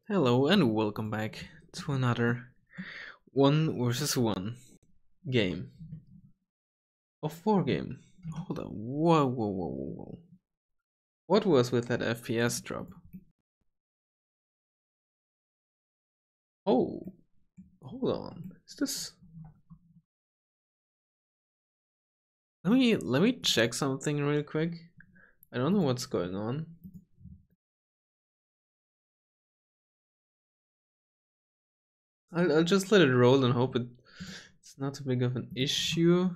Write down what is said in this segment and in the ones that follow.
Hello and welcome back to another 1 versus 1 game of Wargame. Hold on, whoa. What was with that FPS drop? Oh, hold on, is this... Let me check something real quick. I don't know what's going on. I'll just let it roll and hope it's not too big of an issue.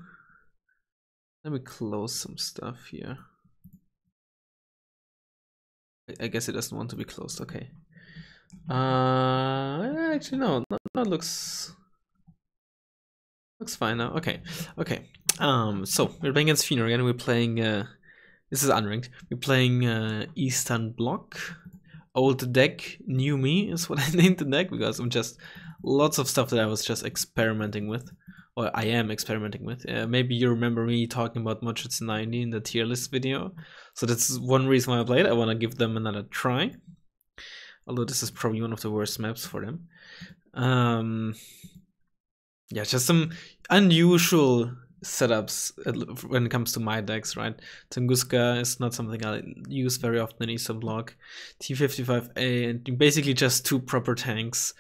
Let me close some stuff here. I guess it doesn't want to be closed. Okay. Actually no, looks fine now. Okay. So we're playing against Feanor again. We're playing this is unranked. We're playing Eastern Bloc. Old deck, new me is what I named the deck, because I'm just lots of stuff that I was just experimenting with, or I am experimenting with. Maybe you remember me talking about Muchets 90 in the tier list video, so that's one reason why I played. I want to give them another try, although this is probably one of the worst maps for them. Yeah, just some unusual setups when it comes to my decks, right? Tunguska is not something I use very often in Eastern Bloc. T55A, and basically just two proper tanks.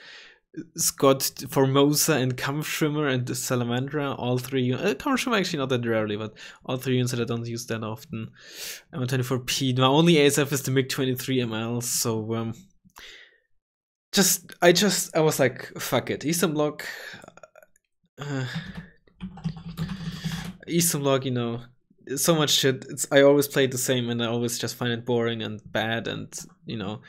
Scott, Formosa, and Kampfschwimmer and the Salamandra, all three. Kampfschwimmer actually not that rarely, but all three units that I don't use that often. I'm a 24P. My only ASF is the MiG-23 ML, so I was like, fuck it, Eastern Bloc. Eastern Bloc, you know, so much shit. I always play the same, and I always just find it boring and bad. And you know,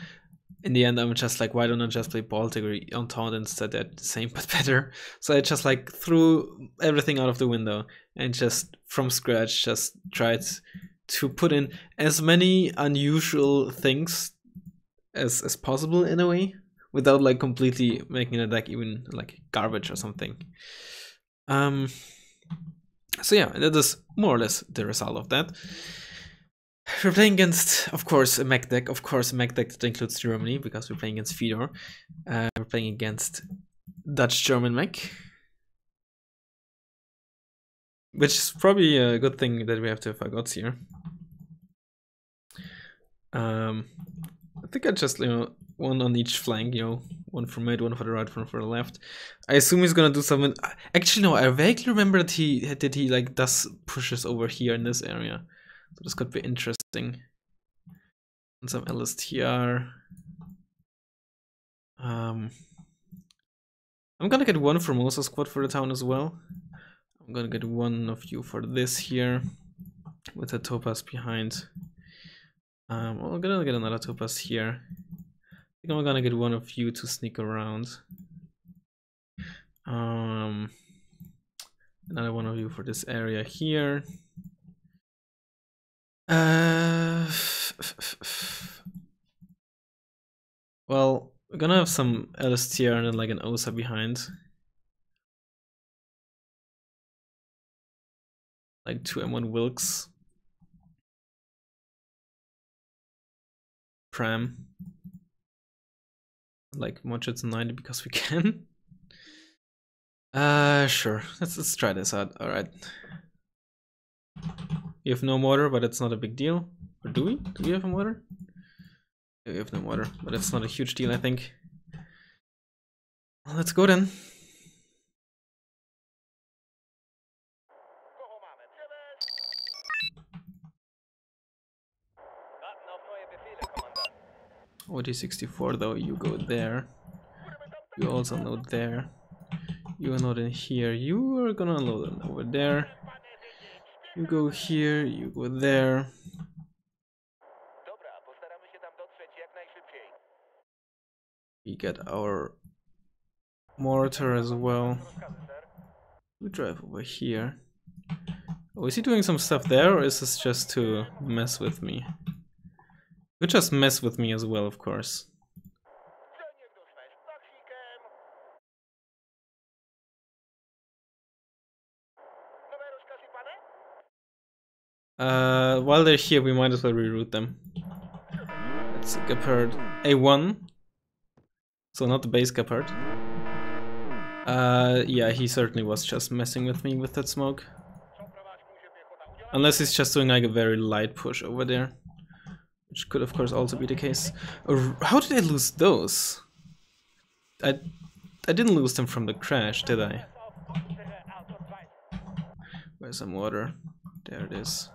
in the end, I'm just like, why don't I just play Baltic or Entente instead? They're the same but better. So I just like threw everything out of the window and just from scratch just tried to put in as many unusual things as possible in a way, without like completely making the deck even like garbage or something. So yeah, that is more or less the result of that. We're playing against, of course, a mech deck. Of course, a mech deck that includes Germany, because we're playing against Feanor. We're playing against Dutch-German mech, which is probably a good thing that we have to have gods here. I think I just, you know, one on each flank, you know, one for mid, one for the right, one for the left. I assume he's gonna do something. Actually, no, I vaguely remember that he like does pushes over here in this area, so this could be interesting. And some LSTR. I'm gonna get one Formosa squad for the town as well. I'm gonna get one of you for this here, with a topaz behind. I'm gonna get another topaz here. I think I'm gonna get one of you to sneak around. Another one of you for this area here. Well, we're gonna have some LSTR and then like an OSA behind. Like 2 M1 Wilkes. Pram. Like Muchets 90 because we can. Sure. Let's try this out. Alright. We have no mortar, but it's not a big deal. Or do we? Do we have a mortar? Yeah, we have no mortar, but it's not a huge deal, I think. Well, let's go then. OT64 though, you go there. You also load there. You are not in here. You are gonna load it over there. You go here, you go there. We get our mortar as well. We drive over here. Oh, is he doing some stuff there, or is this just to mess with me? You could just mess with me as well, of course. While they're here, we might as well reroute them. Let's get paired A1. So not the base Gepard. Yeah, he certainly was just messing with me with that smoke. Unless he's just doing like a very light push over there. Which could of course also be the case. How did I lose those? I didn't lose them from the crash, did I? Where's some water? There it is.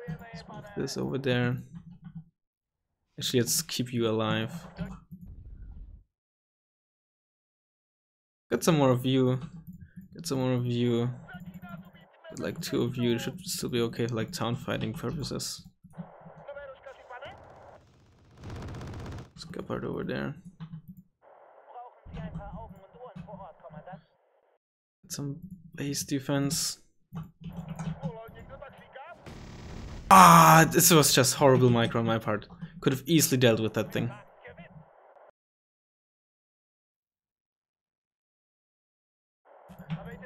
Let's move this over there. Actually, let's keep you alive. Get some more of you. Get some more of you. Get like 2 of you. It should still be okay for like town fighting purposes. Let's get part over there. Get some base defense. Ah, this was just horrible micro on my part. Could have easily dealt with that thing.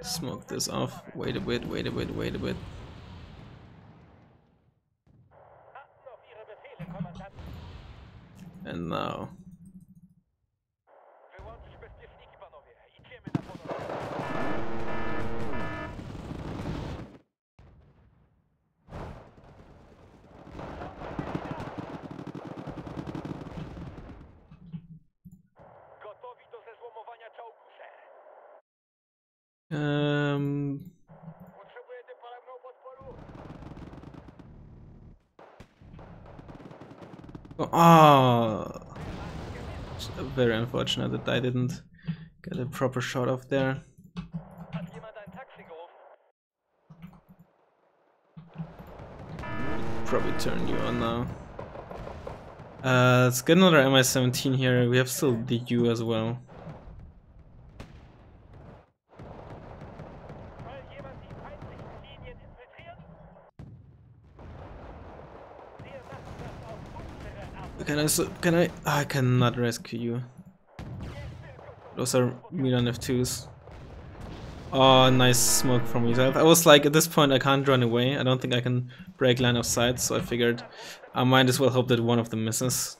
Smoke this off. Wait a bit, wait a bit, wait a bit. And now. Oh, very unfortunate that I didn't get a proper shot off there. Probably turn you on now. Let's get another MI-17 here. We have still the U as well. Can I? I cannot rescue you. Those are Milan F2s. Oh, nice smoke from me. I was like, at this point I can't run away. I don't think I can break line of sight, so I figured I might as well hope that one of them misses.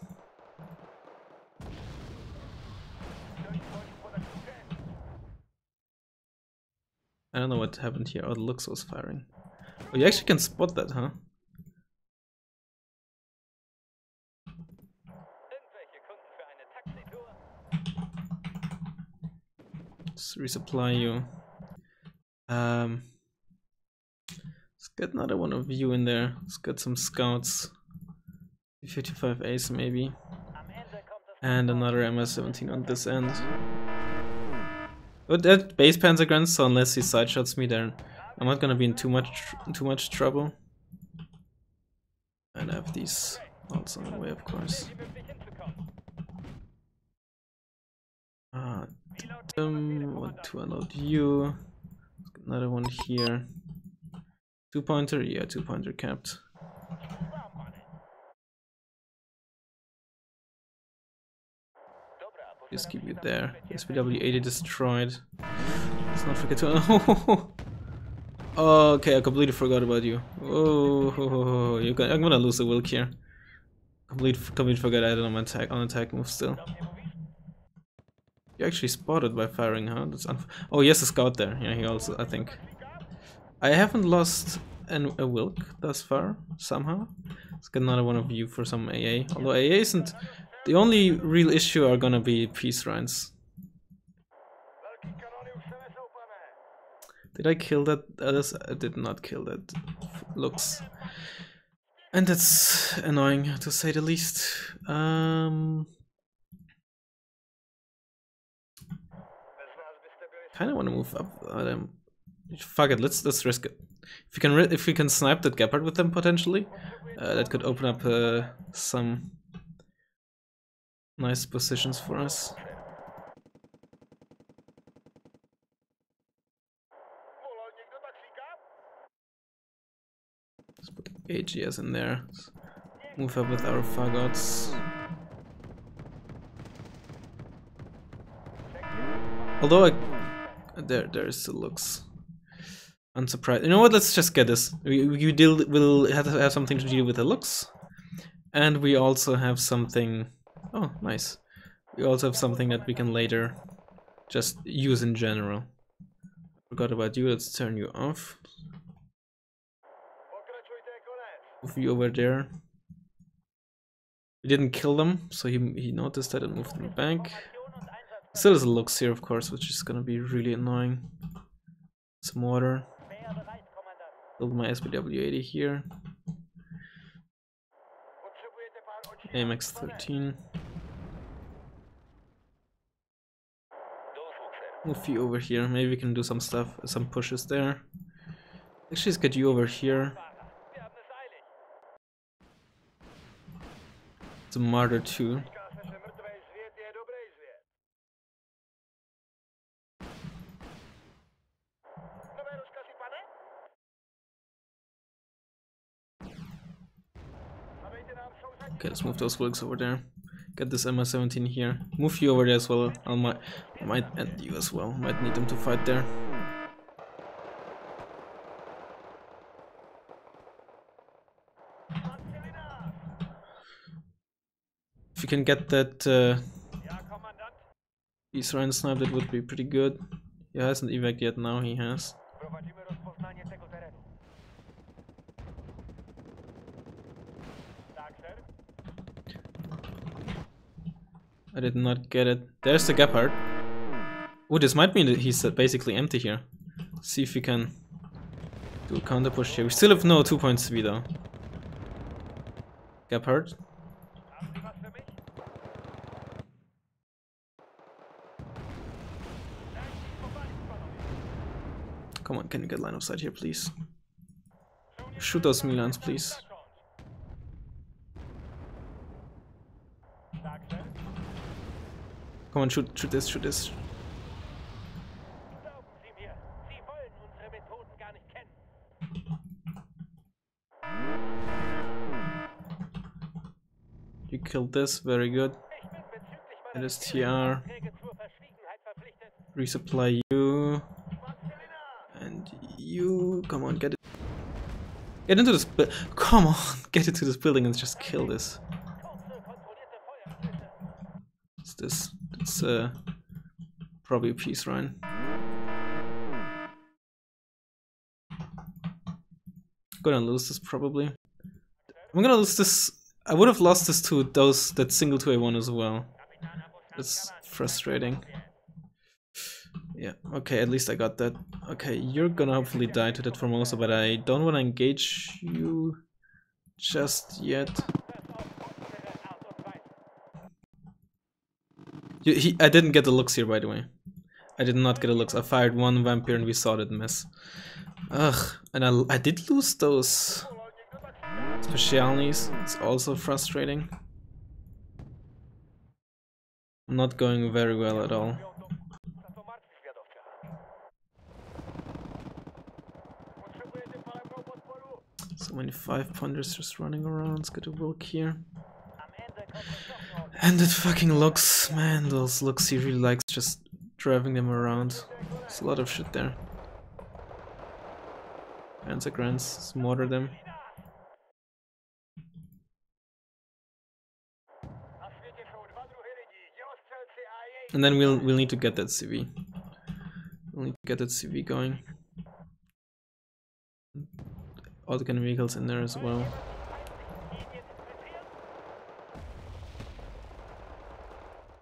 I don't know what happened here. Oh, the Lux was firing. Oh, you actually can spot that, huh? Let's resupply you. Let's get another one of you in there. Let's get some scouts. 55 ace maybe. And another MS-17 on this end. But that base Panzergrens, so unless he side shots me there, I'm not gonna be in too much trouble. And I have these also on the way, of course. Want to unload you. Another one here. 2-pointer? Yeah, 2-pointer capped. Just keep it there. SPW-80 destroyed. Let's not forget to. Oh, okay, I completely forgot about you. Oh, I'm gonna lose the Wilk here. Completely forgot I had on attack move still. You actually spotted by firing, huh? That's oh, yes, a scout there. Yeah, he also, I think. I haven't lost a Wilk thus far, somehow. Let's get another one of you for some AA. Although AA isn't... The only real issue are gonna be peace rounds. Did I kill that? I did not kill that. Looks. And that's annoying, to say the least. Kinda wanna move up. Fuck it, let's risk it. If we can snipe that Gepard with them potentially, that could open up some nice positions for us. Let's put AGS in there. Let's move up with our fagots. Although there still looks unsurprised. You know what? Let's just get this. We'll have to have something to deal with the looks, and we also have something. Oh, nice. we also have something that we can later just use in general. Forgot about you, let's turn you off. Move you over there. We didn't kill them, so he noticed that and moved them back. Still has a looks here, of course, which is gonna be really annoying. Some water. Build my SPW80 here. AMX 13. Move you over here. Maybe we can do some stuff, some pushes there. Actually, let's get you over here. It's a martyr too. Okay, let's move those Wilks over there. Get this MI-17 here. Move you over there as well. I might add you as well. Might need them to fight there. If you can get that Israel snipe, that would be pretty good. He hasn't evac yet, now he has. I did not get it. There's the Gepard. Oh, this might mean that he's basically empty here. See if we can do a counter push here. We still have no 2 points to be though. Gepard. Come on, can you get line of sight here, please? Shoot those Milans, please. Come on, shoot this, shoot this. You killed this, very good. It is TR. Resupply you. And you, come on, get it. Get into this, come on, get into this building and just kill this. What's this? It's probably a peace run. Gonna lose this probably. I'm gonna lose this. I would have lost this to that single 2A1 as well. That's frustrating. Yeah, okay, at least I got that. Okay, you're gonna hopefully die to that Formosa, but I don't want to engage you just yet. I didn't get the looks here, by the way. I did not get a looks. I fired one vampire and we saw that miss. Ugh, and I did lose those specialities. It's also frustrating. Not going very well at all. So many 5-pointers just running around. Let's get a Wilk here. And it fucking looks, man, those looks, he really likes just driving them around. There's a lot of shit there. Panzer Grants, smother them. And then we'll need to get that CV. We'll need to get that CV going. All the kind of vehicles in there as well.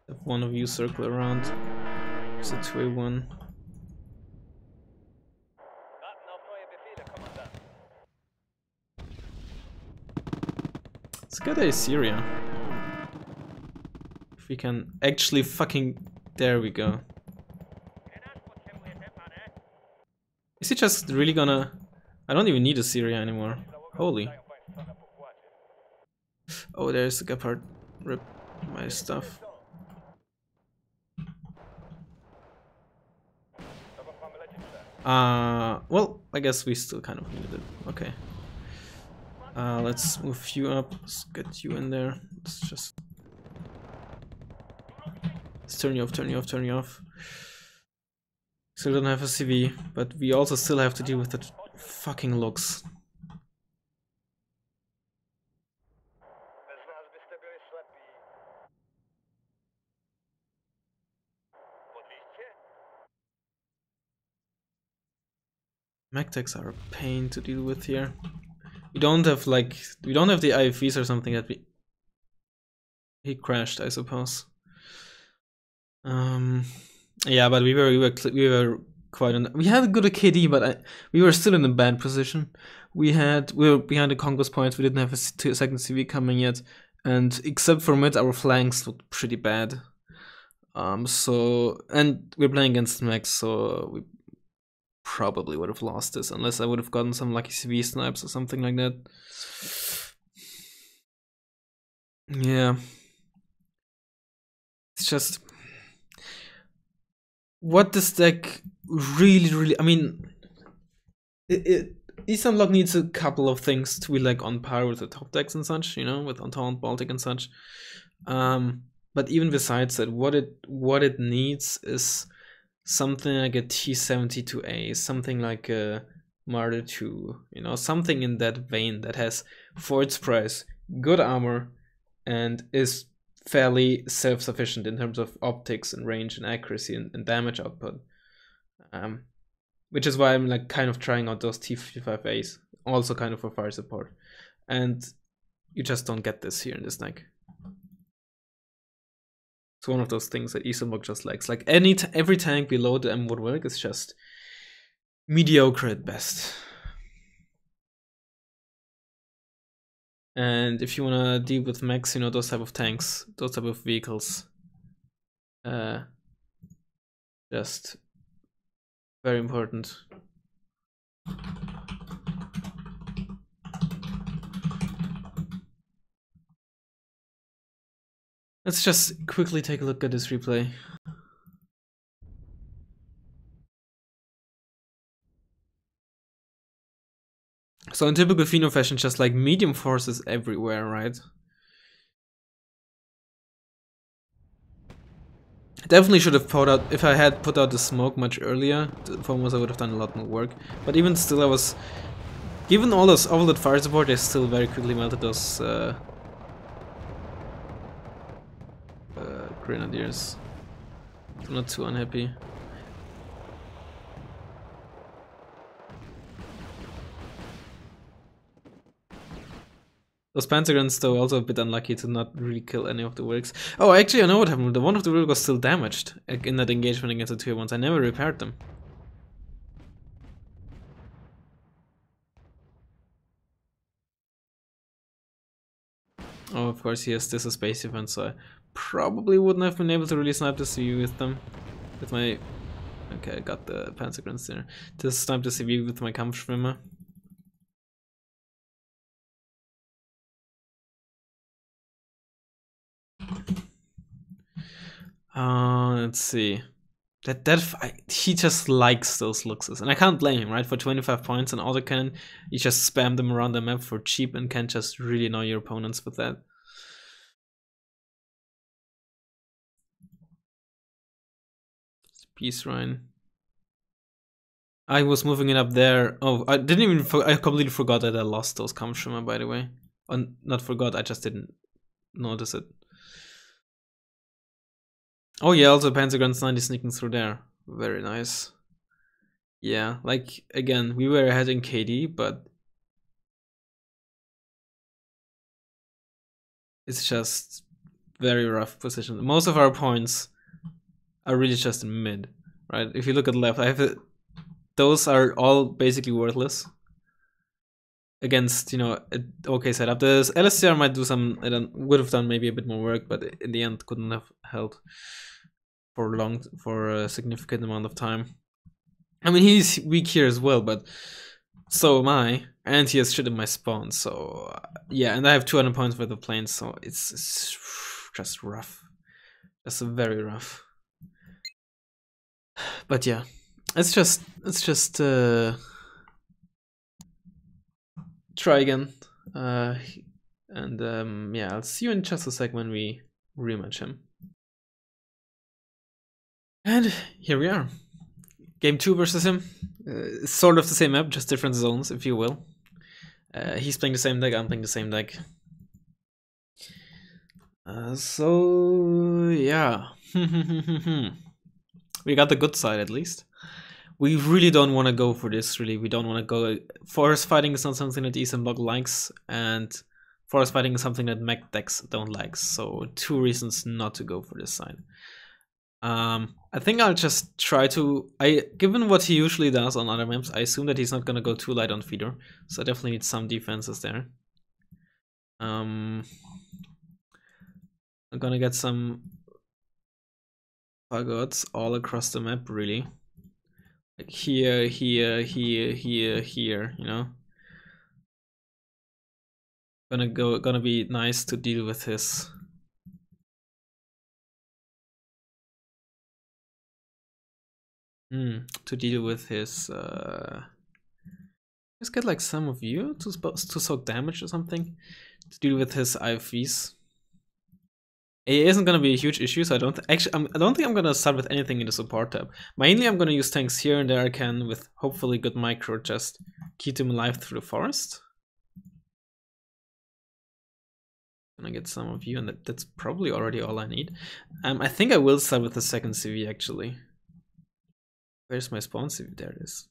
Have one of you circle around. It's a 2A1. Let's get a Syria. If we can actually fucking... There we go. Is he just really gonna... I don't even need a Syria anymore. Holy. Oh, there's the Gepard. Rip my stuff. Well, I guess we still kind of needed it. Okay. Let's move you up. Let's get you in there. Let's turn you off, turn you off, turn you off. Still don't have a CV, but we also still have to deal with that fucking looks. Mech decks are a pain to deal with here. We don't have the IFVs or something that we. He crashed, I suppose. Yeah, but we were quite on. We had a good KD, but we were still in a bad position. We were behind the conquest points. We didn't have a second CV coming yet, and except for mid, our flanks looked pretty bad. So and we're playing against mechs, so we probably would have lost this unless I would have gotten some lucky CV snipes or something like that. Yeah, it's just what this deck really. I mean, East Block needs a couple of things to be like on par with the top decks and such, you know, with Entente, Baltic and such. But even besides that, what it needs is something like a T72A, something like a Martyr 2, you know, something in that vein that has, for its price, good armor and is fairly self-sufficient in terms of optics and range and accuracy and damage output. Which is why I'm like kind of trying out those T55As, also kind of for fire support. And you just don't get this here in this deck. It's one of those things that Isenburg just likes. Like every tank below the M Woodwork is just mediocre at best. And if you wanna deal with mechs, you know, those type of tanks, those type of vehicles, just very important. Let's just quickly take a look at this replay. So in typical Feanor fashion, just like medium forces everywhere, right? Definitely should have put out, if I had put out the smoke much earlier, the foremost I would have done a lot more work. But even still, I was, given all that fire support, I still very quickly melted those grenadiers. I'm not too unhappy. Those Pentagrams, though, also a bit unlucky to not really kill any of the works. Oh, actually, I know what happened. The one of the works was still damaged in that engagement against the tier 1s. I never repaired them. Oh, of course, yes, this is space defense, so I probably wouldn't have been able to really snipe the CV with them. With my... Okay, I got the Pentagrams there. To snipe the CV with my Kampfschwimmer. Let's see. He just likes those luxes, and I can't blame him, right? For 25 points and autocannon, you just spam them around the map for cheap and can just really annoy your opponents with that. Peace Rhine. I was moving it up there. Oh, I didn't even. I completely forgot that I lost those Kampfschwimmer, by the way. Not forgot. I just didn't notice it. Oh yeah, also Pentagrams 90 sneaking through there. Very nice. Yeah, like, again, we were ahead in KD, but it's just very rough position. Most of our points are really just in mid, right? If you look at the left, those are all basically worthless against, you know, an okay setup. The LSTR might do some, would have done maybe a bit more work, but in the end couldn't have held for a significant amount of time. I mean, he's weak here as well, but so am I, and he has shit in my spawn, so yeah, and I have 200 points worth of planes, so it's just rough. Just very rough. But yeah, let's just try again. And yeah, I'll see you in just a sec when we rematch him. And here we are. Game 2 versus him. Sort of the same map, just different zones, if you will. He's playing the same deck, I'm playing the same deck. So, yeah. We got the good side, at least. We really don't want to go for this, really. We don't want to go... Forest fighting is not something that Eastern Bloc likes, and forest fighting is something that mech decks don't like, so 2 reasons not to go for this side. I think I'll just try to... Given what he usually does on other maps, I assume that he's not gonna go too light on Feanor, so I definitely need some defenses there. I'm gonna get some fagots all across the map, really. Like here, here, here, here, here, you know? Gonna be nice to deal with his... to deal with his... Just get like some of you to soak damage or something. To deal with his IFVs. It isn't gonna be a huge issue, so I don't think I'm gonna start with anything in the support tab. Mainly I'm gonna use tanks here and there I can with hopefully good micro, just keep them alive through the forest. Gonna get some of you, and that's probably already all I need. I think I will start with the second CV actually. Where's my spawn CV? There it is.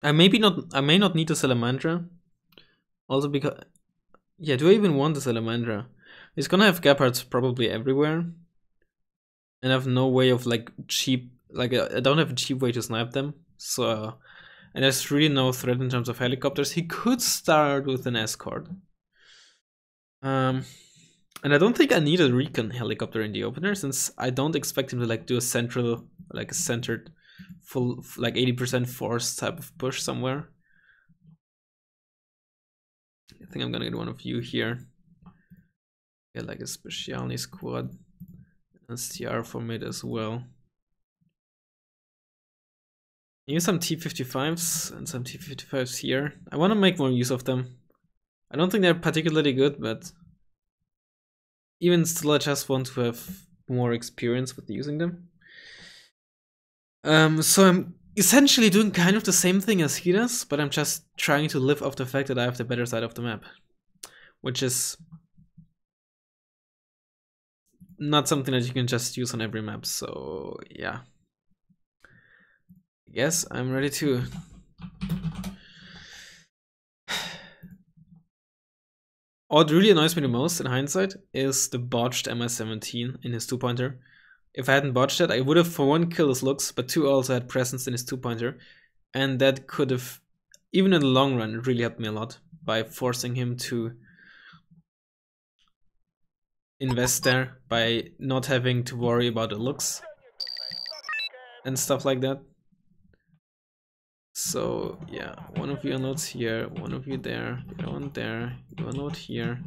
I may not need the Salamandra. Also because... Yeah, do I even want the Salamandra? He's gonna have Gephards probably everywhere. And I have no way of like cheap... Like I don't have a cheap way to snipe them. So... And there's really no threat in terms of helicopters. He could start with an escort. And I don't think I need a recon helicopter in the opener, since I don't expect him to like do a central, like a centered, full, like 80% force type of push somewhere. I think I'm gonna get one of you here. Get like a Specialny squad. And STR for mid as well. Use some T-55s and some T-55s here. I want to make more use of them. I don't think they're particularly good, but even still I just want to have more experience with using them. So I'm essentially doing kind of the same thing as he does, but I'm just trying to live off the fact that I have the better side of the map. Which is not something that you can just use on every map, so yeah. Yes, I'm ready to... What really annoys me the most in hindsight is the botched MI-17 in his 2-pointer. If I hadn't botched it, I would have for 1 killed his looks, but 2 also had presence in his 2-pointer. And that could have, even in the long run, really helped me a lot by forcing him to invest there, by not having to worry about the looks and stuff like that. So yeah, one of you unloads here, one of you there, the other one there, you unload here.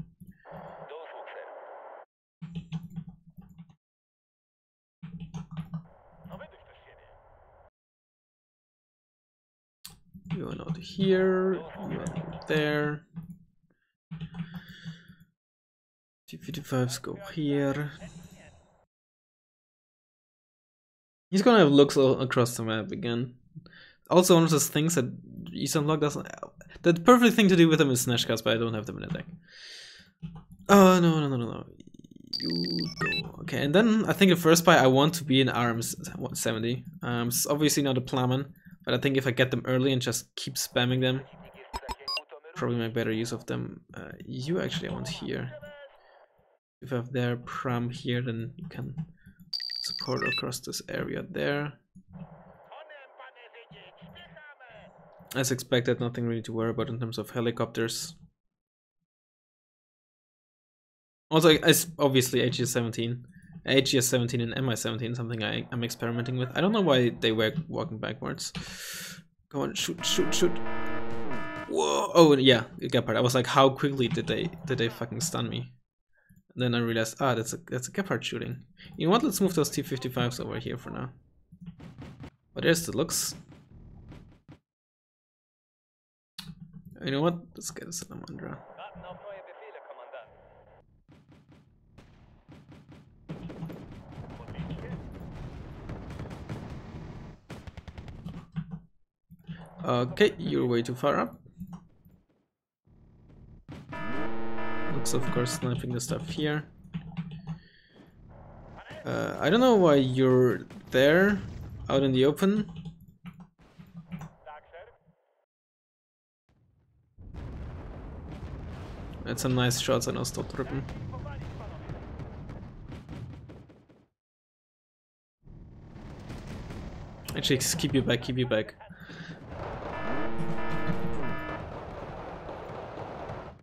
You unload here, you unload there. T-55s go here. He's gonna have looks all across the map again. Also, one of those things that Eastern Bloc doesn't... The perfect thing to do with them is Snatch Cast, but I don't have them in the deck. Oh, no. You go. Okay, and then I think the first buy I want to be in Arms 70. It's obviously not a Plumman, but I think if I get them early and just keep spamming them, probably make better use of them. You actually I want here. If I have their Pram here, then you can support across this area there. As expected, nothing really to worry about in terms of helicopters. Also, obviously HGS-17 and MI-17, something I'm experimenting with. I don't know why they were walking backwards. Go on, shoot. Whoa! Oh yeah, Gepard. I was like, how quickly did they fucking stun me? And then I realized, that's a Gepard shooting. You know what? Let's move those T-55s over here for now. But there's the looks. You know what? Let's get a Salamandra. Okay, you're way too far up. looks, of course, sniping the stuff here. I don't know why you're there, out in the open. That's some nice shots an Ostdrucken. Actually, keep you back, keep you back.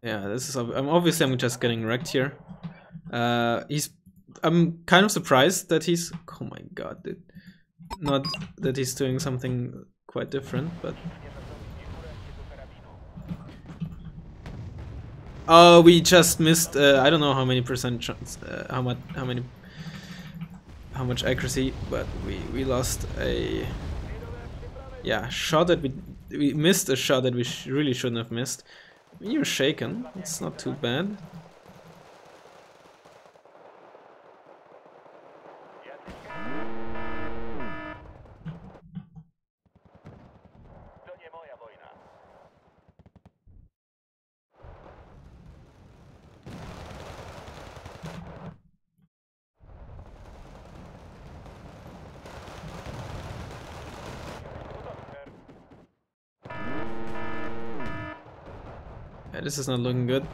Yeah, this is. I'm just getting wrecked here. I'm kind of surprised that he's. Oh my god, dude. Not that he's doing something quite different, but. Oh, we just missed. I don't know how many percent chance. How much accuracy, but we lost a. Yeah, shot that we missed a shot that we really shouldn't have missed. You're shaken. It's not too bad. Yeah, this is not looking good.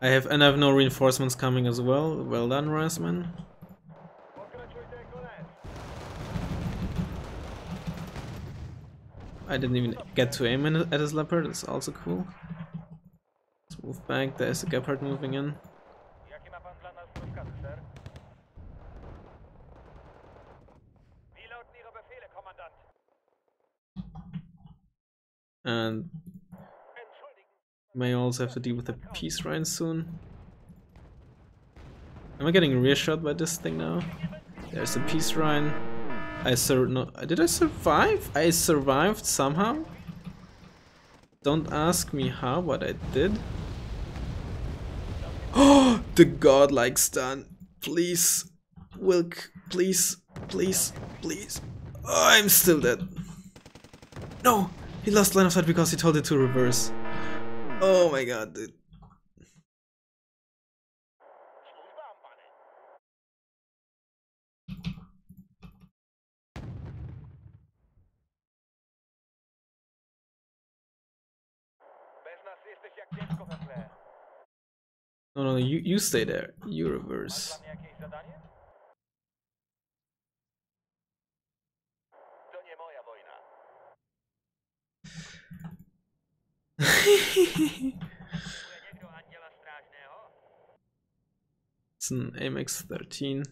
I have no reinforcements coming as well. Well done, Razzmann. I didn't even get to aim at his leopard. That's also cool. Let's move back. There's a Gepard moving in. And may also have to deal with the peace rhine soon. Am I getting reassured by this thing now? There's a peace rhine. Did I survive? I survived somehow. Don't ask me how, but I did. Oh, the godlike stun! Please, Wilk, please, please, please. Oh, I'm still dead. No, he lost line of sight because he told it to reverse. Oh my god, dude. No, you stay there. You reverse. It's an AMX-13.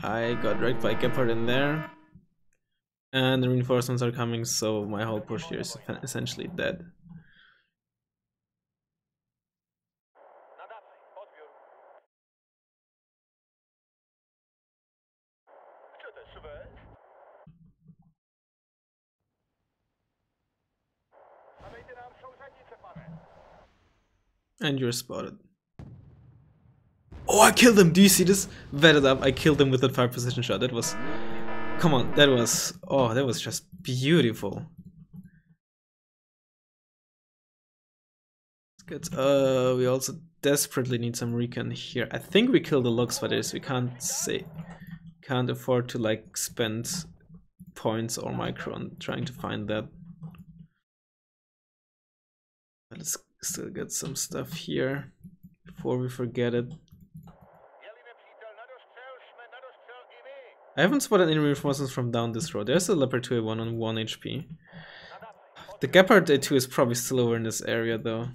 I got wrecked by Gepard in there. And the reinforcements are coming, so my whole push here is essentially dead. And you're spotted. Oh, I killed him! Do you see this? Vetted up, I killed him with that 5 position shot. That was... Come on, that was... Oh, that was just beautiful. Good. We also desperately need some recon here. I think we killed the Lux Fighters. We can't afford to like spend points or micro on trying to find that. But let's still get some stuff here before we forget it. I haven't spotted any reinforcements from down this road. There's a Leopard 2A1 on 1 HP. The Gepard A2 is probably still over in this area though.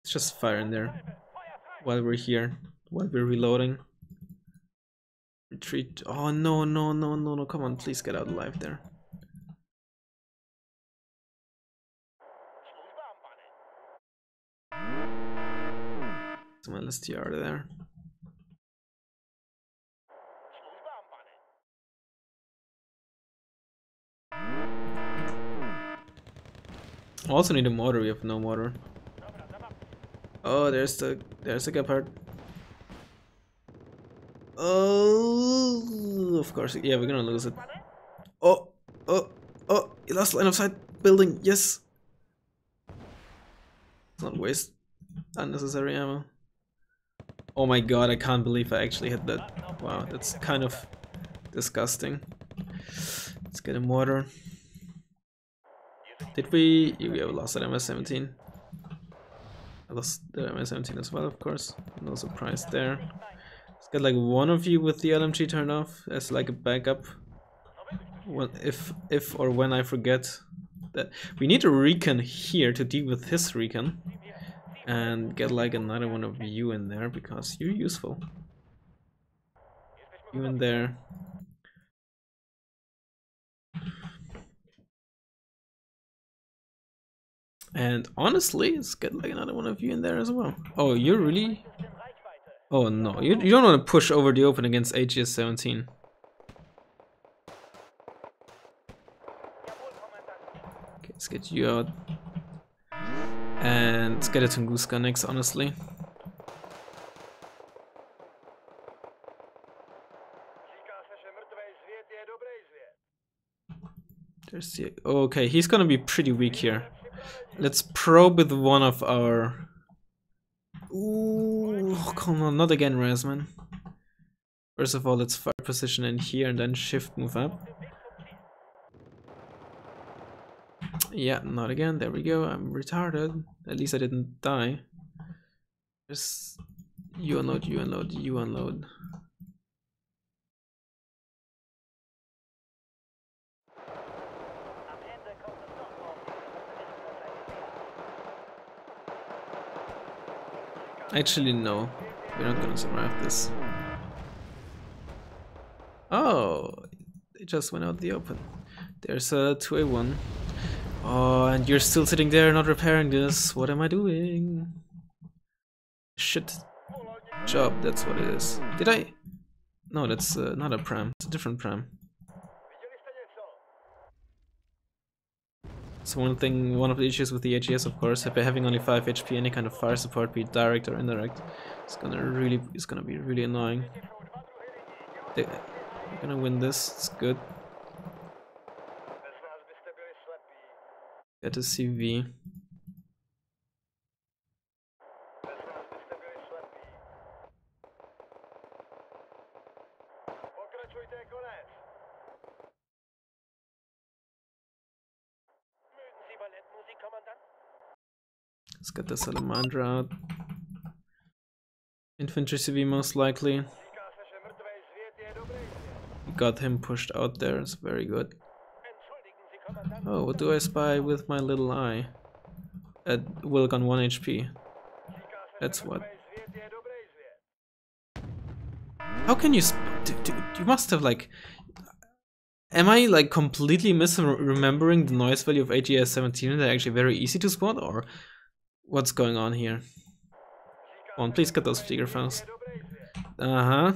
Let's just fire in there while we're here, while we're reloading. Retreat. Oh no, no, no, no, no, come on, please get out alive there. Some LSTR there. Also need a motor, we have no motor. Oh, there's the Gepard. Oh, of course. Yeah, we're gonna lose it. Oh, oh, oh! Last line of sight building. Yes. Let's not waste unnecessary ammo. Oh my god! I can't believe I actually hit that. Wow, that's kind of disgusting. Let's get a mortar. Did we? We have lost that MS-17. I lost the MS-17 as well, of course. No surprise there. Let's get like one of you with the LMG turned off as like a backup. If or when I forget that we need a recon here to deal with his recon, and get like another one of you in there because you're useful. You in there. And honestly, let's get like another one of you in there as well. Oh, you're really... Oh no, you don't want to push over the open against AGS-17. Okay, let's get you out. And let's get a Tunguska next, honestly. There's the... Okay, he's gonna be pretty weak here. Let's probe with one of our... Ooh, come on, not again, Razzmann. First of all, let's fire position in here and then shift move up. Yeah, not again. There we go. I'm retarded. At least I didn't die. Just you unload, you unload, you unload. Actually, no. We're not gonna survive this. Oh, they just went out the open. There's a 2A1. Oh, and you're still sitting there not repairing this. What am I doing? Shit. Job, that's what it is. Did I? No, that's not a pram. It's a different pram. So one of the issues with the AGS, of course, by having only 5 HP, any kind of fire support, be it direct or indirect, it's gonna be really annoying. We're gonna win this. It's good. Get a CV. Let's get the Salamandra out. Infantry CV most likely. We got him pushed out there, it's very good. Oh, what do I spy with my little eye? At Wilk on 1 HP. That's what. How can you you must have like... Am I like completely misremembering the noise value of AGS-17 and they're actually very easy to spot, or what's going on here? Come on, please get those figure fast. Uh-huh.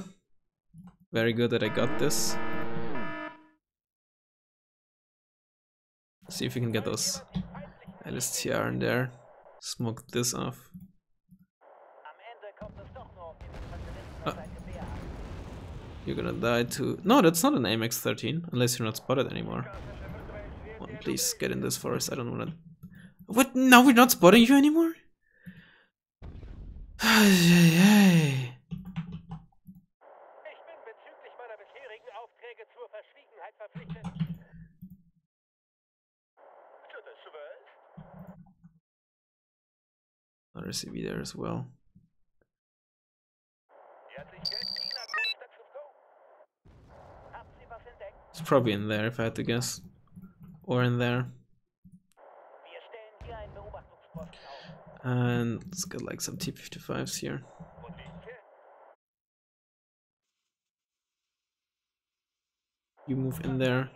Very good that I got this. See if we can get those LSTR in there. Smoke this off. You're gonna die too. No, that's not an AMX-13, unless you're not spotted anymore. Come on, please get in this forest. I don't wanna... What? Now we're not spotting you anymore? Another CV there as well. It's probably in there if I had to guess. Or in there. And let's get like some T-55s here. You move in there.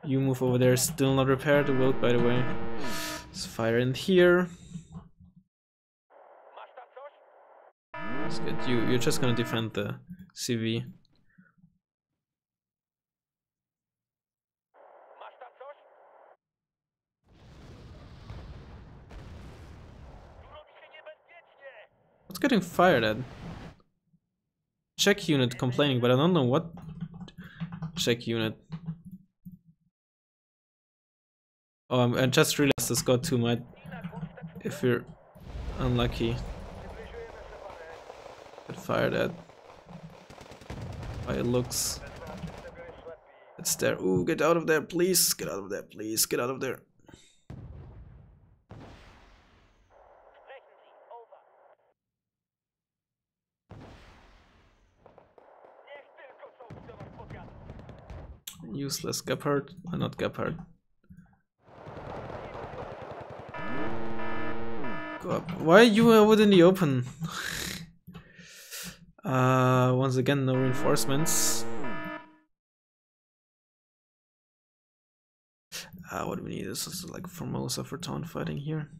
You move over there. Still not repaired. The Wilk, by the way. Let's fire in here. Let's get you. You're just gonna defend the CV. What's getting fired at? check unit complaining, but I don't know what check unit. Oh, I just realized this got 2 might, if you're unlucky, get fired at by it looks. It's there. Ooh, get out of there, please. Get out of there, please. Get out of there. Useless Gepard. Not Gepard. Go up. Why are you out in the open? Once again, no reinforcements. What do we need? This is like Formosa for taunt fighting here.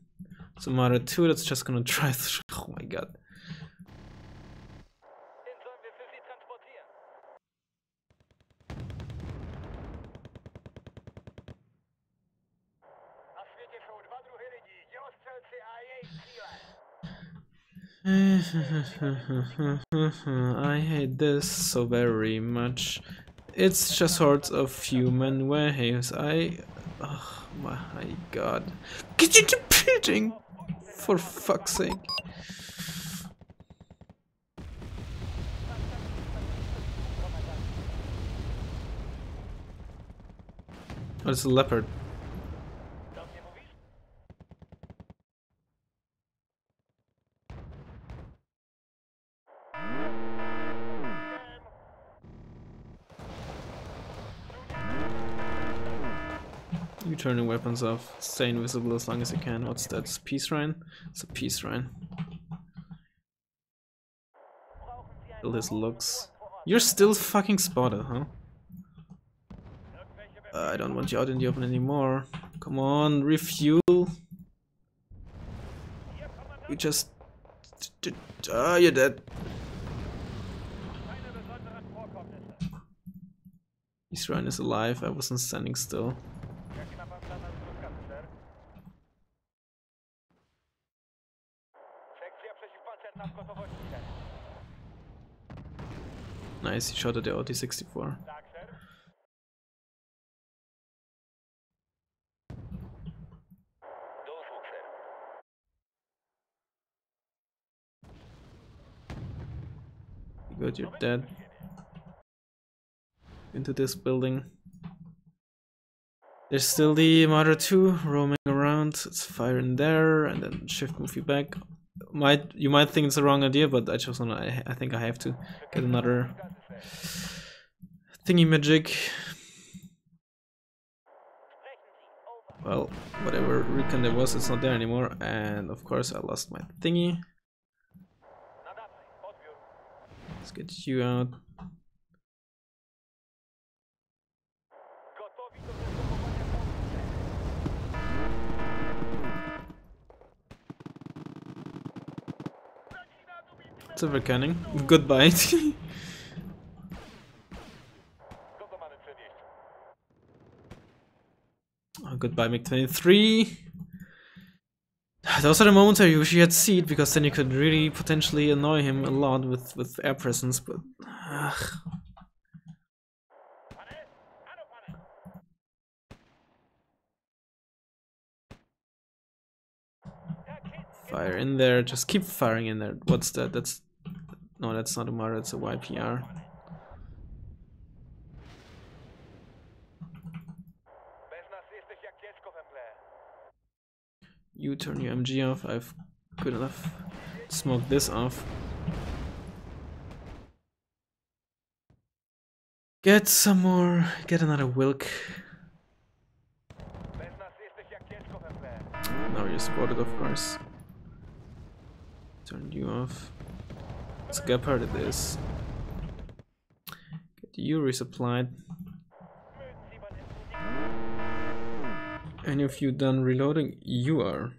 So Mara 2 that's just gonna try through. Oh my god. I hate this so very much. It's just hordes of human waves. Oh my god. Get into pitching! For fuck's sake. Oh, it's a leopard. You turn your weapons off, stay invisible as long as you can. What's that? It's peace shrine? It's a peace shrine. Kill his looks. You're still fucking spotted, huh? I don't want you out in the open anymore. Come on, refuel. You just... you're dead. Peace shrine is alive, I wasn't standing still. Nice, he shot at the OT-64. Good, you're dead. Into this building. There's still the Marder 2 roaming around. It's fire in there and then shift move you back. You might think it's a wrong idea, but I just wanna I think I have to get another thingy magic. Well, whatever recon there was, it's not there anymore, and of course I lost my thingy. Let's get you out. Silver canning. Goodbye. Oh, goodbye, MiG-23. Those are the moments I wish you had seen, because then you could really potentially annoy him a lot with air presence, but... Fire in there, just keep firing in there. What's that? That's... No, that's not a Mara, it's a YPR. You turn your MG off, I've good enough smoked this off. Get some more, get another Wilk. Now you're spotted, of course. Turn you off. It's Gepard it is. Get you resupplied. Any of you done reloading? You are.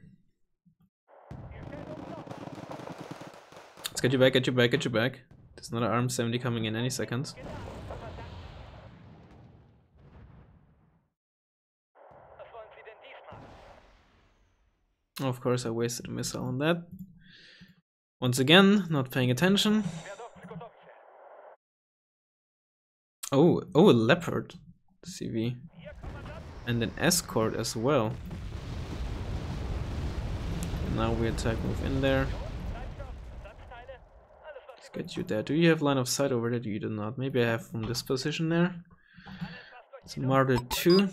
Let's get you back, get you back, get you back. There's another Arm 70 coming in any second. Of course I wasted a missile on that. Once again, not paying attention. Oh, oh, a leopard CV. And an escort as well. And now we attack, move in there. Let's get you there. Do you have line of sight over there? You do not. Maybe I have from this position there. It's Martyr 2.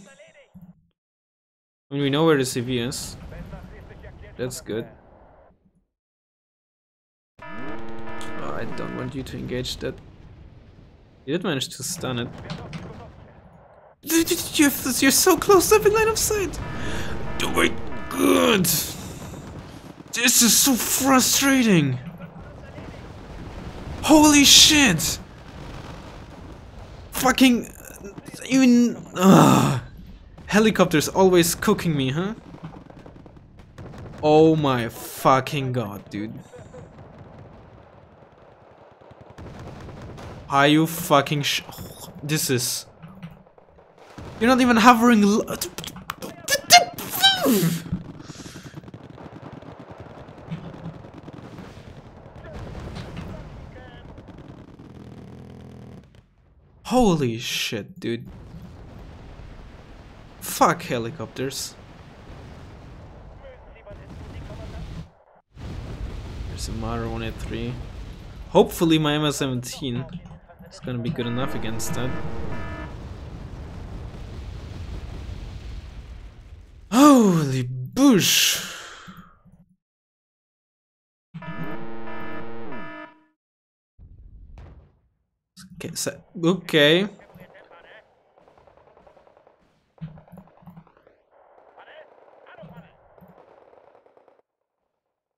I mean, we know where the CV is. That's good. Oh, I don't want you to engage that. You did manage to stun it. You're so close up in line of sight! Oh my god! This is so frustrating! Holy shit! Fucking... even... helicopters always cooking me, huh? Oh my fucking god, dude. Are you fucking this is... You're not even hovering Holy shit, dude. Fuck helicopters. There's a Marder 183. Hopefully my MS-17 is gonna be good enough against that. Holy bush! Okay, so, okay.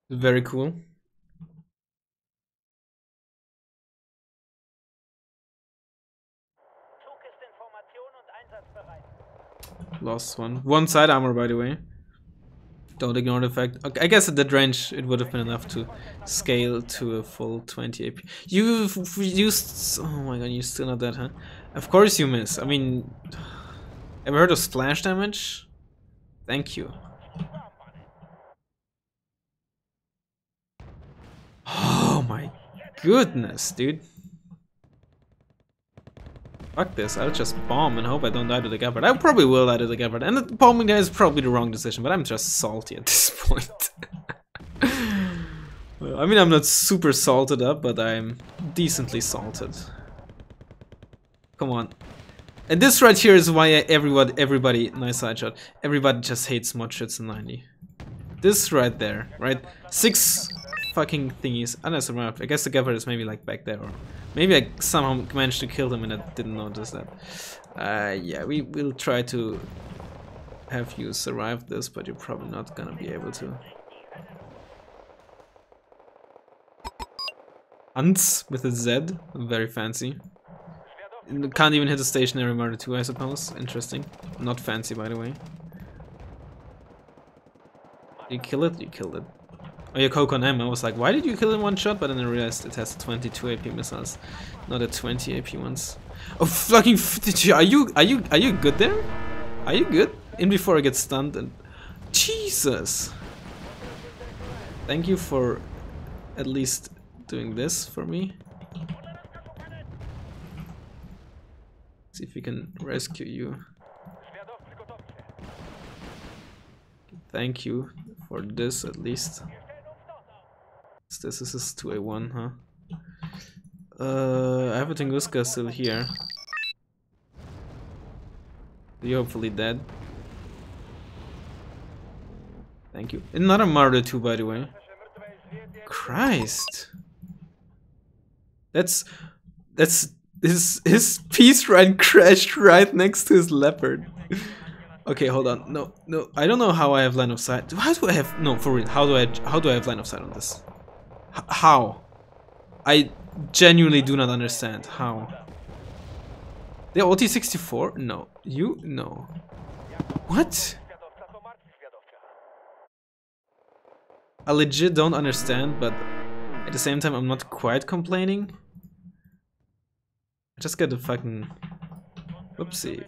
Very cool. Lost one. One side armor, by the way. Don't ignore the fact. Okay, I guess at that range it would have been enough to scale to a full 20 AP. You've used... Oh my god, you're still not dead, huh? Of course you miss. I mean... Ever heard of splash damage? Thank you. Oh my goodness, dude. Fuck this, I'll just bomb and hope I don't die to the Gabbard. I probably will die to the Gabbard, and the bombing guy is probably the wrong decision, but I'm just salty at this point. I mean, I'm not super salted up, but I'm decently salted. Come on. And this right here is why everybody, nice side shot, everybody just hates mod shits in 90. This right there, right? 6 fucking thingies, and I survived. I guess the Gabbard is maybe like back there, or maybe I somehow managed to kill them and I didn't notice that. Yeah, we will try to have you survive this, but you're probably not gonna be able to. Ants with a Z, very fancy. Can't even hit a stationary Marder 2, I suppose. Interesting. Not fancy, by the way. You kill it? You killed it. Oh, your Coke on M. I was like, why did you kill it in one shot? But then I realized it has 22 AP missiles, not a 20 AP ones. Oh, fucking! Are you good there? Are you good? In before I get stunned and Jesus. Thank you for at least doing this for me. See if we can rescue you. Thank you for this at least. This is 2A1, huh? I have a Tunguska still here. You're hopefully dead. Thank you. Another Marder 2, by the way. Christ. That's his peace ride crashed right next to his leopard. Okay, hold on. No, I don't know how I have line of sight. How do I have for real? How do I have line of sight on this? How? I genuinely do not understand how. The OT-64? No. You? No. What? I legit don't understand, but at the same time I'm not quite complaining. I just got the fucking... Whoopsie.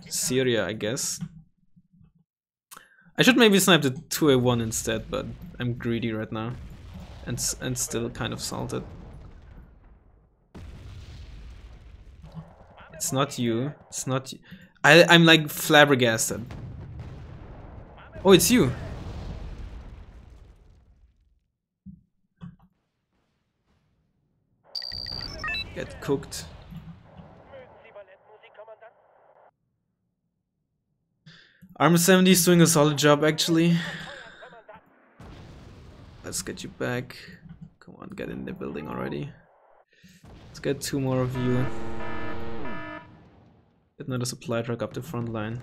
Syria, I guess. I should maybe snipe the 2A1 instead, but I'm greedy right now. And still kind of salted. It's not you. It's not you. I'm like flabbergasted. Oh, it's you. Get cooked. Armor 70 is doing a solid job actually. Let's get you back. Come on, get in the building already. Let's get 2 more of you. Get another supply truck up the front line.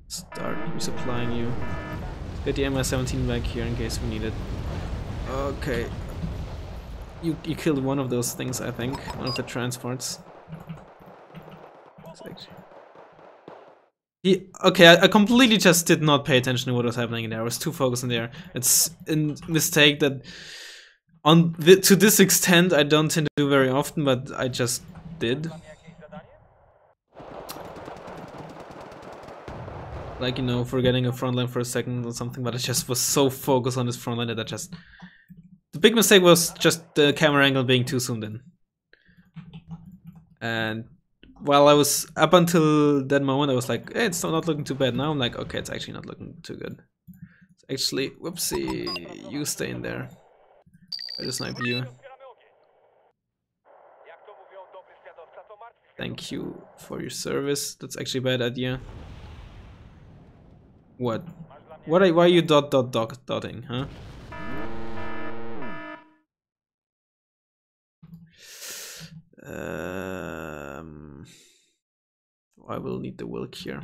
Start resupplying you. Get the MI-17 back here in case we need it. Okay. You killed one of those things, I think. One of the transports. Okay, I completely just did not pay attention to what was happening in there. I was too focused in there. It's a mistake that to this extent I don't tend to do very often, but I just did. Like, you know, forgetting a front line for a second or something, but I just was so focused on this front line that I just... The big mistake was just the camera angle being too zoomed in. And while I was, up until that moment, I was like, hey, it's not looking too bad. Now I'm like, okay, it's actually not looking too good. It's actually, whoopsie, you stay in there. I just snipe you. Thank you for your service. That's actually a bad idea. What? Why are you dotting, huh? I will need the Wilk here.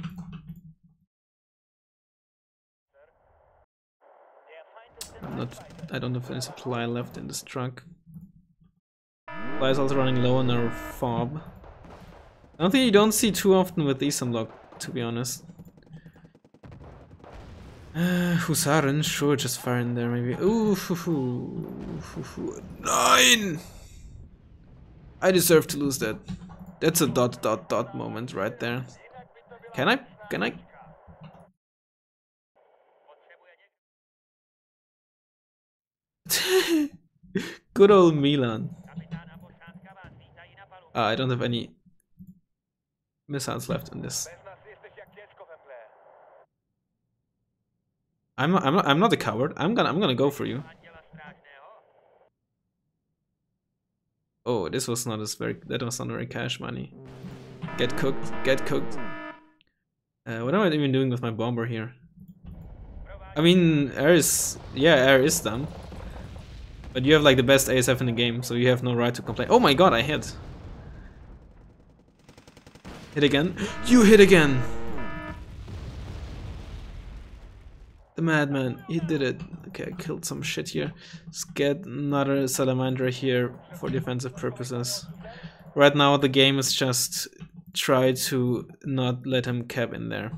I don't have any supply left in this truck. Supply is also running low on our fob. I don't think you don't see too often with these unlocked, to be honest. Husaren, sure, just fire in there maybe. Ooh, nine! I deserve to lose that. That's a dot moment right there. Can I? Good old Milan. I don't have any missiles left in this. I'm not a coward. I'm gonna go for you. Oh, this was not that was not very cash money. Get cooked, get cooked. What am I even doing with my bomber here? I mean, air is dumb. But you have like the best ASF in the game, so you have no right to complain. Oh my god, I hit. Hit again. You hit again! The madman, he did it. Okay, I killed some shit here. Let's get another salamander here for defensive purposes. Right now the game is just try to not let him cap in there.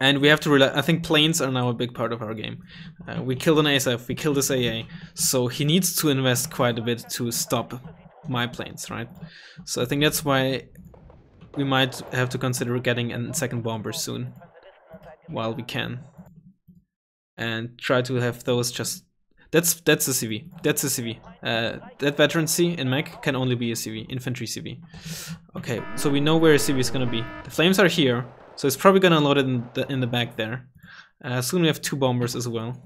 And we have to rely, I think planes are now a big part of our game. We killed an ASF, we killed this AA, so he needs to invest quite a bit to stop my planes, right? So I think that's why we might have to consider getting a second bomber soon, while we can. And try to have those just... That's a CV, that's a CV. That veteran C in mech can only be a CV, infantry CV. Okay, so we know where a CV is gonna be. The flames are here. So it's probably gonna unload it in the back there. Soon we have 2 bombers as well.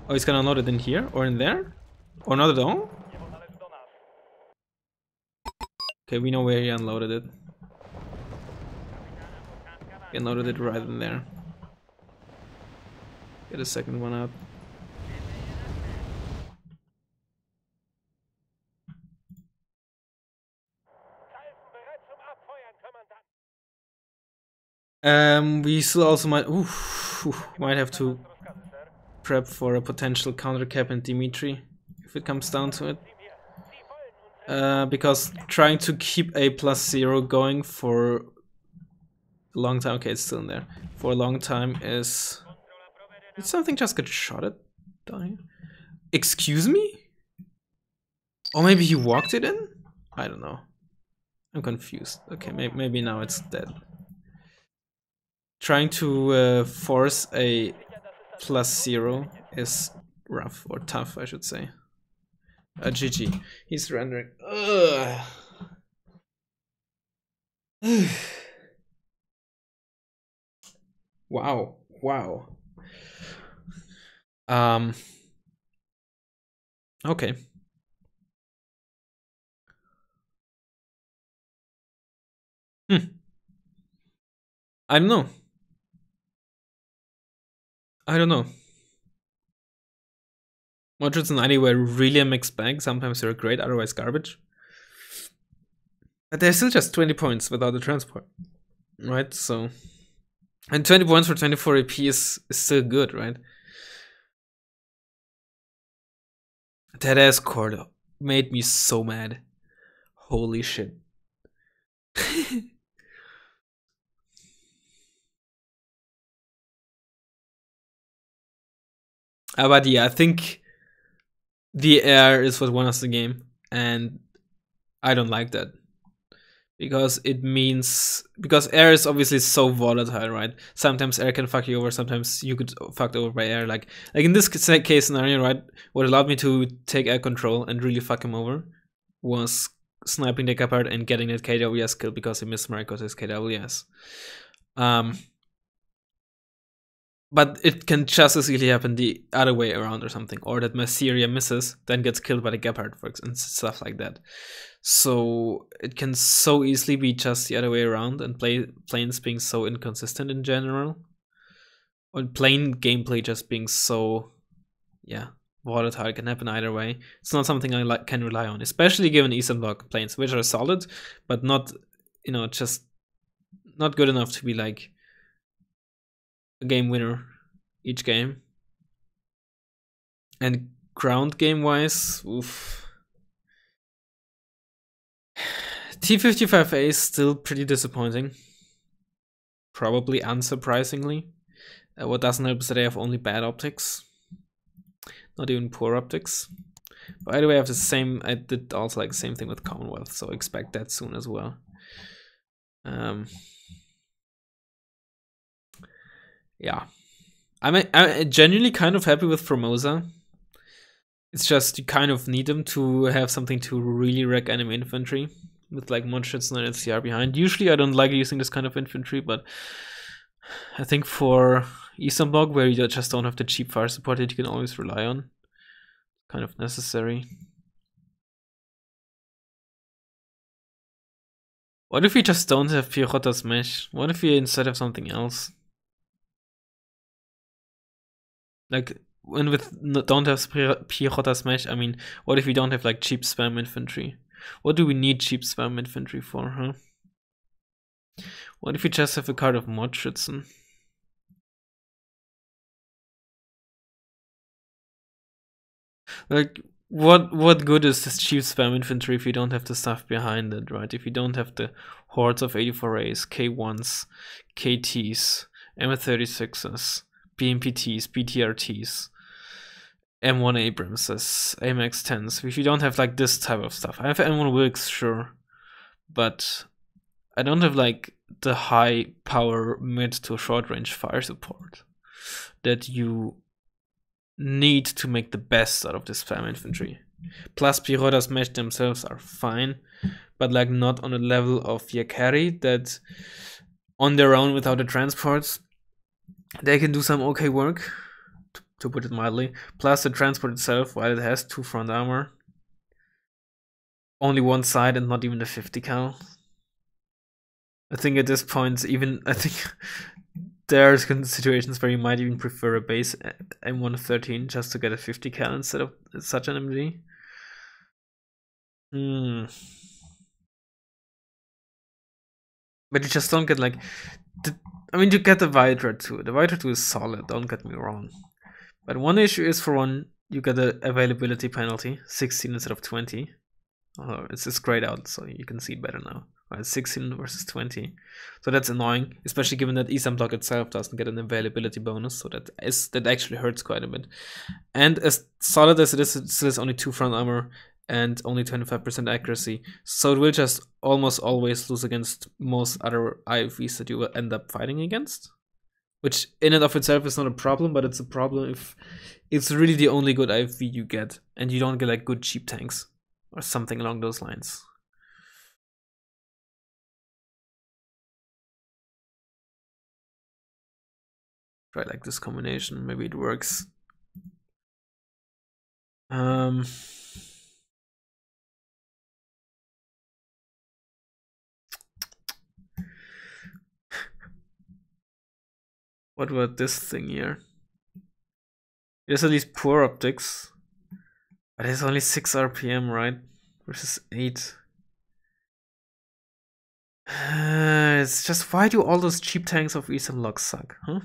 Oh, he's gonna unload it in here or in there, or not at all. Okay, we know where he unloaded it. He unloaded it right in there. Get a second one out. We still also might have to prep for a potential counter cap in Dimitri if it comes down to it. Because trying to keep a +0 going for a long time, okay, it's still in there, for a long time is... Did something just get shot at down here? Excuse me? Or maybe he walked it in? I don't know. I'm confused. Okay, maybe now it's dead. Trying to force a +0 is rough, or tough, I should say. GG. He's surrendering. Ugh. Wow. Wow. Okay. I don't know. I don't know. Modric and Ivy were really a mixed bag. Sometimes they're great, otherwise garbage. But they're still just 20 points without the transport. Right? So. And 20 points for 24 AP is still good, right? That ass cord made me so mad. Holy shit. But yeah, I think the air is what won us the game, and I don't like that. Because it means, because air is obviously so volatile, right? Sometimes air can fuck you over, sometimes you could fucked over by air. Like in this case scenario, right? What allowed me to take air control and really fuck him over was sniping the apart and getting that KWS kill because he missed Mariko's KWS. But it can just as easily happen the other way around or something, or that Masseria misses, then gets killed by the Gepard, for example, and stuff like that. So it can so easily be just the other way around, and planes being so inconsistent in general, or plane gameplay just being so, yeah, volatile. Can happen either way. It's not something I can rely on, especially given Eastern Bloc planes, which are solid, but not, just not good enough to be like a game winner each game. And ground game wise, oof. T55A is still pretty disappointing. Probably unsurprisingly. What doesn't help is that I have only bad optics. Not even poor optics. By the way, I have the same, I did also like the same thing with Commonwealth, so expect that soon as well. Yeah. I'm genuinely kind of happy with Formosa. It's just you kind of need them to have something to really wreck enemy infantry with like Modric and LCR behind. Usually I don't like using this kind of infantry, but I think for Eastern Bloc, where you just don't have the cheap fire support that you can always rely on, kind of necessary. What if we just don't have Pirota's Mesh? What if we instead have something else? Like, when with don't have Pirota's Mesh, I mean, what if we don't have like cheap spam infantry? What do we need cheap spam infantry for, huh? What if we just have a card of Modschützen? Like, what good is this cheap spam infantry if you don't have the stuff behind it, right? If you don't have the hordes of 84As, K1s, KTs, M36s, BMPTs, BTRTs, M1 Abramses, AMX 10s. If you don't have like this type of stuff, I have M1 Wilkes, sure, but I don't have like the high power mid to short range fire support that you need to make the best out of this spam infantry. Plus, Pirota's Mesh themselves are fine, but like not on a level of Yakari that on their own without the transports they can do some okay work, to put it mildly. Plus the transport itself, while it has 2 front armor, only one side and not even the 50 cal. I think at this point, even I think there's situations where you might even prefer a base M113 just to get a 50 cal instead of such an MG. But you just don't get like I mean, you get the Vitra 2. The Vitra 2 is solid, don't get me wrong. But one issue is, for one, you get the availability penalty, 16 instead of 20. Oh, it's just grayed out, so you can see it better now. Right, 16 versus 20. So that's annoying, especially given that Eastern Bloc itself doesn't get an availability bonus, so that actually hurts quite a bit. And as solid as it still has only 2 front armor and only 25% accuracy, so it will just almost always lose against most other IFVs that you will end up fighting against. which in and of itself is not a problem, but it's a problem if it's really the only good IV you get, and you don't get like good cheap tanks or something along those lines. Try like this combination, maybe it works. What about this thing here? It has at least poor optics, but it's only 6 RPM, right? Versus 8. It's just, why do all those cheap tanks of Eastern Locks suck, huh?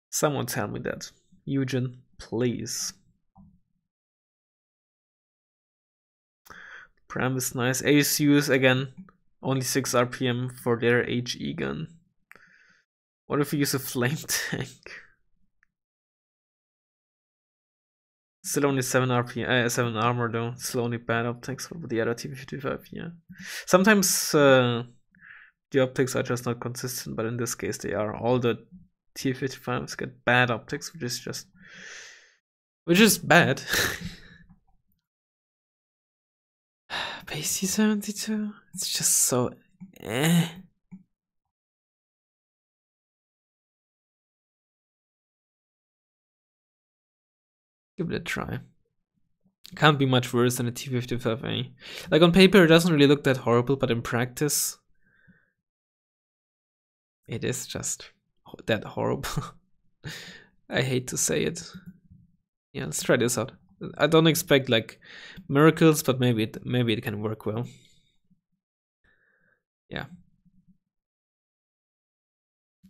Someone tell me that. Eugen, please. Pram is nice. ASUs, again, only 6 RPM for their HE gun. What if we use a flame tank? Still only 7 RPM, 7 armor though. Still only bad optics for the other T55, yeah. Sometimes the optics are just not consistent, but in this case they are. All the T55s get bad optics, which is bad. Base T72, it's just so eh. Give it a try. Can't be much worse than a T55A. Like on paper it doesn't really look that horrible, but in practice it is just that horrible. I hate to say it. Yeah, let's try this out. I don't expect like miracles, but maybe it can work well. Yeah.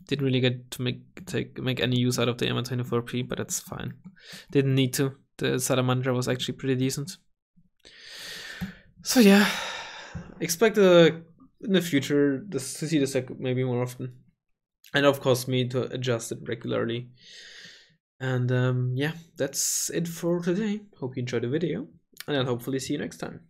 Didn't really get to make any use out of the MA24P, but that's fine. Didn't need to. The Salamandra was actually pretty decent. So yeah, expect in the future to see this deck maybe more often, and of course me to adjust it regularly. And yeah, that's it for today. Hope you enjoyed the video, and I'll hopefully see you next time.